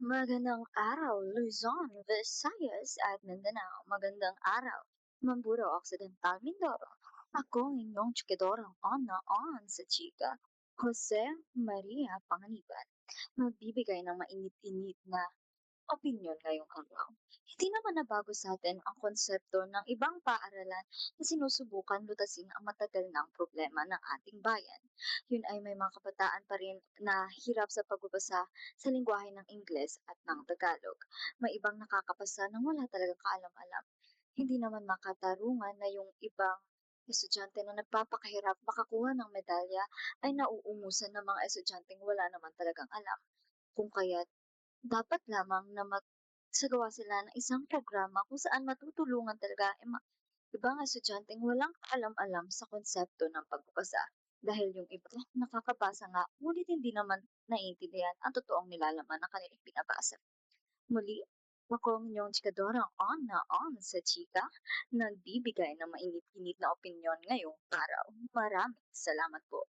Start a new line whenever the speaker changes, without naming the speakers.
Magandang araw, Luzon, Visayas at Mindanao. Magandang araw, Mamburao Occidental, Mindoro. Ako ang inyong tsikidorang on sa chika, Jose Maria Panganiban. Magbibigay ng mainit-init na opinyon ngayong araw. Hindi naman nabago sa atin ang konsepto ng ibang paaralan na sinusubukan lutasin ang matagal ng problema ng ating bayan. Yun ay may mga kabataan pa rin na hirap sa pagbabasa sa lingwahe ng Ingles at ng Tagalog. May ibang nakakapasa nang wala talagang kaalam-alam. Hindi naman makatarungan na yung ibang estudyante na nagpapakahirap makakuha ng medalya ay nauumusan ng mga estudyanteng wala naman talagang alam. Kung kaya't dapat lamang na magsagawa sila ng isang programa kung saan matutulungan talaga ang ibang estudyanteng walang kaalam-alam sa konsepto ng pagbabasa. Dahil yung iba nakakabasa nga, ngunit hindi naman naiintindihan ang totoong nilalaman ng kanilang binabasa. Muli, ako ang inyong chikadorang on sa chika, nagbibigay ng mainit-init na opinyon ngayong araw. Maraming salamat po.